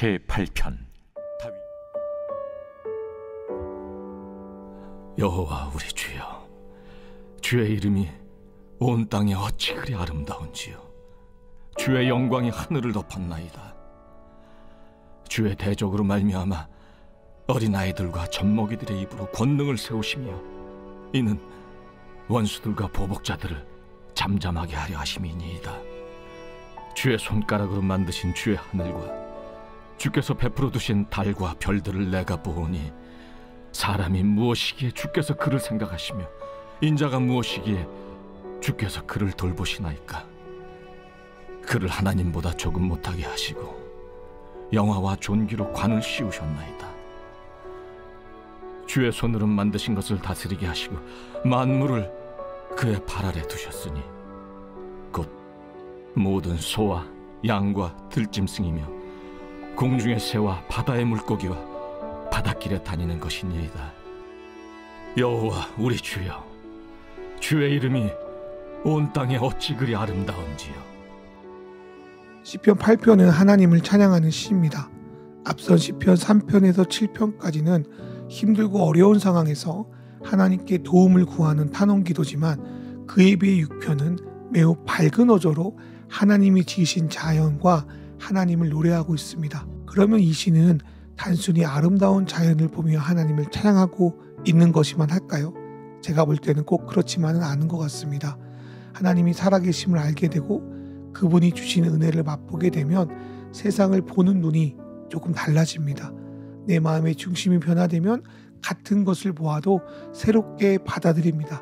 제8편. 여호와 우리 주여, 주의 이름이 온 땅에 어찌 그리 아름다운지요. 주의 영광이 하늘을 덮었나이다. 주의 대적으로 말미암아 어린아이들과 젖먹이들의 입으로 권능을 세우시며, 이는 원수들과 보복자들을 잠잠하게 하려 하심이니이다. 주의 손가락으로 만드신 주의 하늘과 주께서 베풀어 두신 달과 별들을 내가 보오니, 사람이 무엇이기에 주께서 그를 생각하시며 인자가 무엇이기에 주께서 그를 돌보시나이까. 그를 하나님보다 조금 못하게 하시고 영화와 존귀로 관을 씌우셨나이다. 주의 손으로 만드신 것을 다스리게 하시고 만물을 그의 발 아래 두셨으니, 곧 모든 소와 양과 들짐승이며 공중의 새와 바다의 물고기와 바닷길에 다니는 것이니이다. 여호와 우리 주여, 주의 이름이 온 땅에 어찌 그리 아름다운지요. 시편 8편은 하나님을 찬양하는 시입니다. 앞선 시편 3편에서 7편까지는 힘들고 어려운 상황에서 하나님께 도움을 구하는 탄원기도지만, 그에 비해 6편은 매우 밝은 어조로 하나님이 지으신 자연과 하나님을 노래하고 있습니다. 그러면 이 시는 단순히 아름다운 자연을 보며 하나님을 찬양하고 있는 것이만 할까요? 제가 볼 때는 꼭 그렇지만은 않은 것 같습니다. 하나님이 살아계심을 알게 되고 그분이 주시는 은혜를 맛보게 되면 세상을 보는 눈이 조금 달라집니다. 내 마음의 중심이 변화되면 같은 것을 보아도 새롭게 받아들입니다.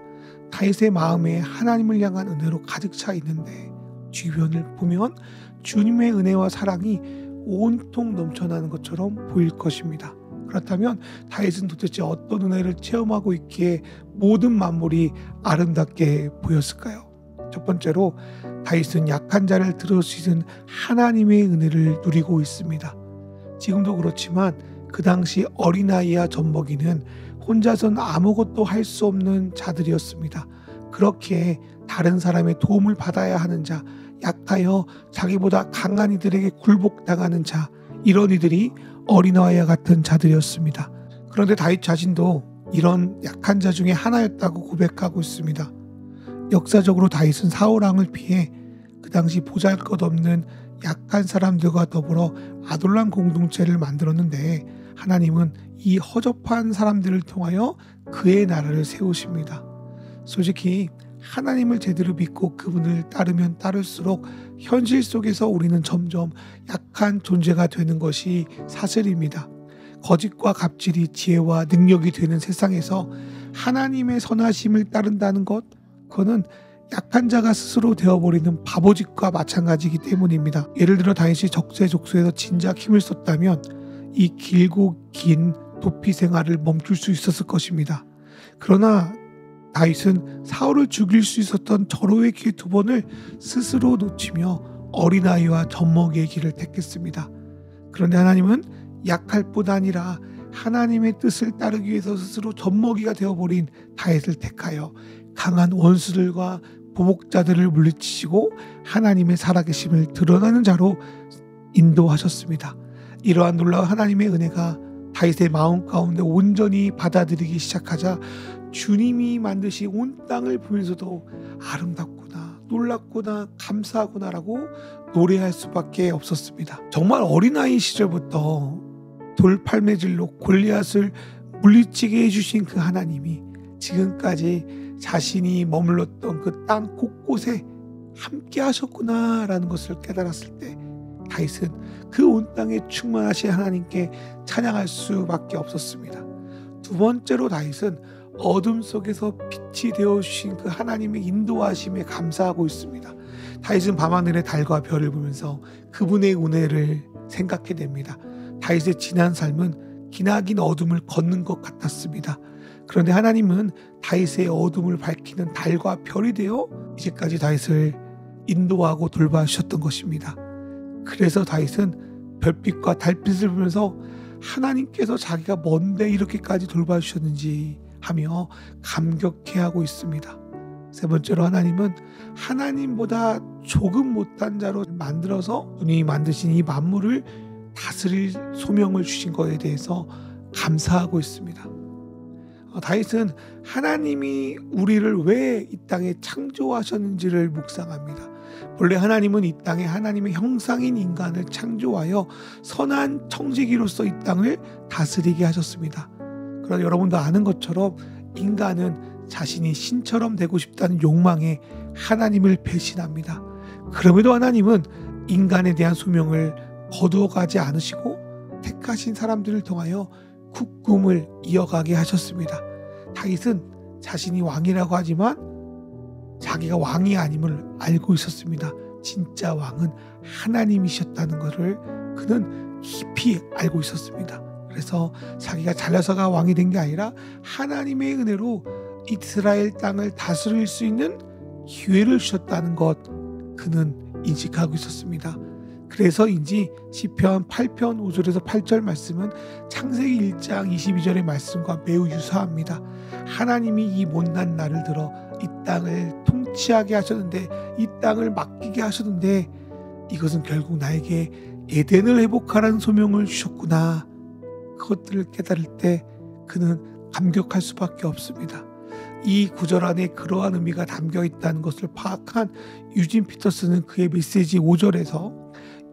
다윗의 마음에 하나님을 향한 은혜로 가득 차 있는데, 주변을 보면 주님의 은혜와 사랑이 온통 넘쳐나는 것처럼 보일 것입니다. 그렇다면 다윗은 도대체 어떤 은혜를 체험하고 있기에 모든 만물이 아름답게 보였을까요? 첫 번째로, 다윗은 약한 자를 들어주시는 하나님의 은혜를 누리고 있습니다. 지금도 그렇지만 그 당시 어린아이와 젖먹이는 혼자선 아무것도 할 수 없는 자들이었습니다. 그렇게 다른 사람의 도움을 받아야 하는 자, 약하여 자기보다 강한 이들에게 굴복당하는 자, 이런 이들이 어린아이와 같은 자들이었습니다. 그런데 다윗 자신도 이런 약한 자 중에 하나였다고 고백하고 있습니다. 역사적으로 다윗은 사울 왕을 피해 그 당시 보잘것없는 약한 사람들과 더불어 아둘람 공동체를 만들었는데, 하나님은 이 허접한 사람들을 통하여 그의 나라를 세우십니다. 솔직히 하나님을 제대로 믿고 그분을 따르면 따를수록 현실 속에서 우리는 점점 약한 존재가 되는 것이 사실입니다. 거짓과 갑질이 지혜와 능력이 되는 세상에서 하나님의 선하심을 따른다는 것, 그거는 약한 자가 스스로 되어버리는 바보짓과 마찬가지이기 때문입니다. 예를 들어 다윗이 적재적소에서 진작 힘을 썼다면 이 길고 긴 도피 생활을 멈출 수 있었을 것입니다. 그러나 다윗은 사울을 죽일 수 있었던 절호의 기회 2번을 스스로 놓치며 어린아이와 젖먹이의 길을 택했습니다. 그런데 하나님은 약할 뿐 아니라 하나님의 뜻을 따르기 위해서 스스로 젖먹이가 되어버린 다윗을 택하여 강한 원수들과 보복자들을 물리치시고 하나님의 살아계심을 드러나는 자로 인도하셨습니다. 이러한 놀라운 하나님의 은혜가 다윗의 마음 가운데 온전히 받아들이기 시작하자 주님이 만드신 온 땅을 보면서도 아름답구나, 놀랍구나, 감사하구나라고 노래할 수밖에 없었습니다. 정말 어린아이 시절부터 돌팔매질로 골리앗을 물리치게 해주신 그 하나님이 지금까지 자신이 머물렀던 그 땅 곳곳에 함께 하셨구나라는 것을 깨달았을 때, 다윗은 그 온 땅에 충만하신 하나님께 찬양할 수밖에 없었습니다. 2번째로 다윗은 어둠 속에서 빛이 되어주신 그 하나님의 인도하심에 감사하고 있습니다. 다윗은 밤하늘의 달과 별을 보면서 그분의 은혜를 생각해냅니다. 다윗의 지난 삶은 기나긴 어둠을 걷는 것 같았습니다. 그런데 하나님은 다윗의 어둠을 밝히는 달과 별이 되어 이제까지 다윗을 인도하고 돌봐주셨던 것입니다. 그래서 다윗은 별빛과 달빛을 보면서 하나님께서 자기가 뭔데 이렇게까지 돌봐주셨는지 하며 감격해하고 있습니다. 세 번째로, 하나님은 하나님보다 조금 못한 자로 만들어서 분이 만드신 이 만물을 다스릴 소명을 주신 것에 대해서 감사하고 있습니다. 다윗은 하나님이 우리를 왜 이 땅에 창조하셨는지를 묵상합니다. 본래 하나님은 이 땅에 하나님의 형상인 인간을 창조하여 선한 청지기로서 이 땅을 다스리게 하셨습니다. 그러나 여러분도 아는 것처럼 인간은 자신이 신처럼 되고 싶다는 욕망에 하나님을 배신합니다. 그럼에도 하나님은 인간에 대한 소명을 거두어가지 않으시고 택하신 사람들을 통하여 국군을 이어가게 하셨습니다. 다윗은 자신이 왕이라고 하지만 자기가 왕이 아님을 알고 있었습니다. 진짜 왕은 하나님이셨다는 것을 그는 깊이 알고 있었습니다. 그래서 자기가 잘나서가 왕이 된 게 아니라 하나님의 은혜로 이스라엘 땅을 다스릴 수 있는 기회를 주셨다는 것 그는 인식하고 있었습니다. 그래서인지 시편 8편 5절에서 8절 말씀은 창세기 1장 22절의 말씀과 매우 유사합니다. 하나님이 이 못난 나를 들어 이 땅을 통치하게 하셨는데, 이 땅을 맡기게 하셨는데 이것은 결국 나에게 에덴을 회복하라는 소명을 주셨구나. 그것들을 깨달을 때 그는 감격할 수밖에 없습니다. 이 구절 안에 그러한 의미가 담겨 있다는 것을 파악한 유진 피터스는 그의 메시지 5절에서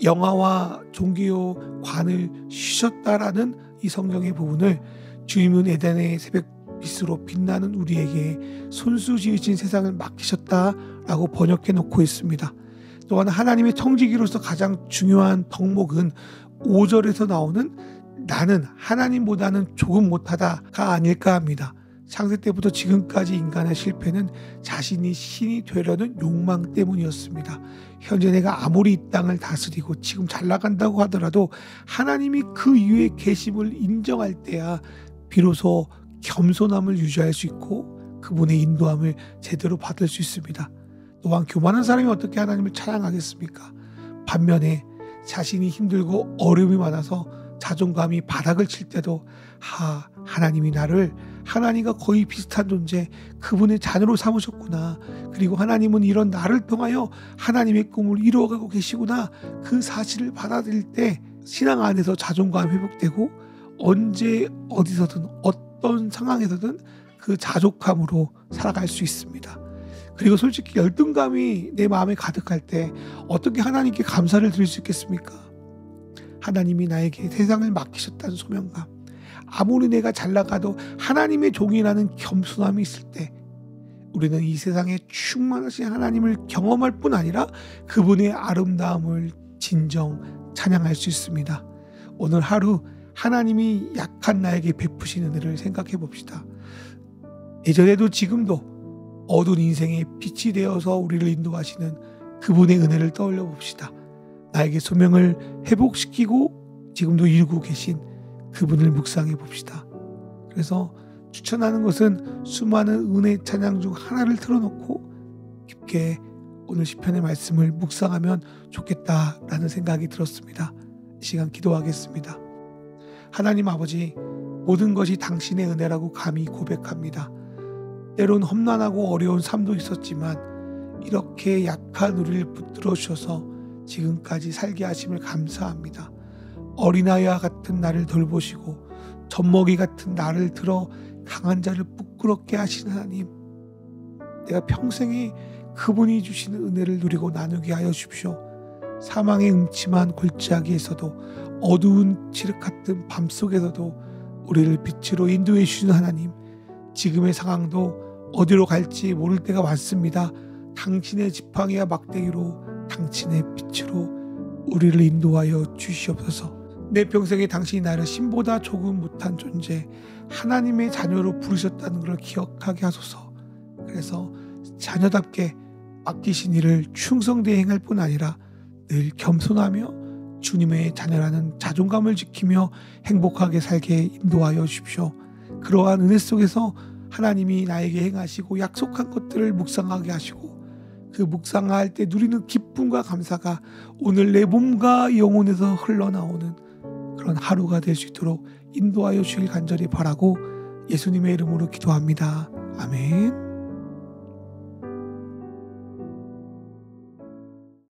영화와 종교 관을 쉬셨다라는 이 성경의 부분을 주님은 에덴의 새벽빛으로 빛나는 우리에게 손수 지으신 세상을 맡기셨다라고 번역해 놓고 있습니다. 또한 하나님의 청지기로서 가장 중요한 덕목은 5절에서 나오는 나는 하나님보다는 조금 못하다가 아닐까 합니다. 창세 때부터 지금까지 인간의 실패는 자신이 신이 되려는 욕망 때문이었습니다. 현재 내가 아무리 이 땅을 다스리고 지금 잘 나간다고 하더라도 하나님이 그 이후의 계심을 인정할 때야 비로소 겸손함을 유지할 수 있고 그분의 인도함을 제대로 받을 수 있습니다. 또한 교만한 사람이 어떻게 하나님을 찬양하겠습니까? 반면에 자신이 힘들고 어려움이 많아서 자존감이 바닥을 칠 때도 하나님이 나를 하나님과 거의 비슷한 존재, 그분의 자녀로 삼으셨구나. 그리고 하나님은 이런 나를 통하여 하나님의 꿈을 이루어가고 계시구나. 그 사실을 받아들일 때 신앙 안에서 자존감이 회복되고 언제 어디서든 어떤 상황에서든 그 자족함으로 살아갈 수 있습니다. 그리고 솔직히 열등감이 내 마음에 가득할 때 어떻게 하나님께 감사를 드릴 수 있겠습니까? 하나님이 나에게 세상을 맡기셨다는 소명감, 아무리 내가 잘 나가도 하나님의 종이라는 겸손함이 있을 때 우리는 이 세상에 충만하신 하나님을 경험할 뿐 아니라 그분의 아름다움을 진정 찬양할 수 있습니다. 오늘 하루 하나님이 약한 나에게 베푸신 은혜를 생각해 봅시다. 예전에도 지금도 어두운 인생의 빛이 되어서 우리를 인도하시는 그분의 은혜를 떠올려 봅시다. 나에게 소명을 회복시키고 지금도 이루고 계신 그분을 묵상해 봅시다. 그래서 추천하는 것은 수많은 은혜 찬양 중 하나를 틀어놓고 깊게 오늘 시편의 말씀을 묵상하면 좋겠다라는 생각이 들었습니다. 이 시간 기도하겠습니다. 하나님 아버지, 모든 것이 당신의 은혜라고 감히 고백합니다. 때론 험난하고 어려운 삶도 있었지만 이렇게 약한 우리를 붙들어 주셔서 지금까지 살게 하심을 감사합니다. 어린아이와 같은 나를 돌보시고 젖먹이 같은 나를 들어 강한 자를 부끄럽게 하시는 하나님, 내가 평생에 그분이 주시는 은혜를 누리고 나누게 하여 주십시오. 사망의 음침한 골짜기에서도 어두운 칠흑 같은 밤속에서도 우리를 빛으로 인도해 주시는 하나님, 지금의 상황도 어디로 갈지 모를 때가 많습니다. 당신의 지팡이와 막대기로 당신의 빛으로 우리를 인도하여 주시옵소서. 내 평생에 당신이 나를 신보다 조금 못한 존재, 하나님의 자녀로 부르셨다는 걸 기억하게 하소서. 그래서 자녀답게 맡기신 일을 충성되이 행할 뿐 아니라 늘 겸손하며 주님의 자녀라는 자존감을 지키며 행복하게 살게 인도하여 주십시오. 그러한 은혜 속에서 하나님이 나에게 행하시고 약속한 것들을 묵상하게 하시고 그 묵상할 때 누리는 기쁨과 감사가 오늘 내 몸과 영혼에서 흘러나오는 그런 하루가 될 수 있도록 인도하여 주길 간절히 바라고 예수님의 이름으로 기도합니다. 아멘.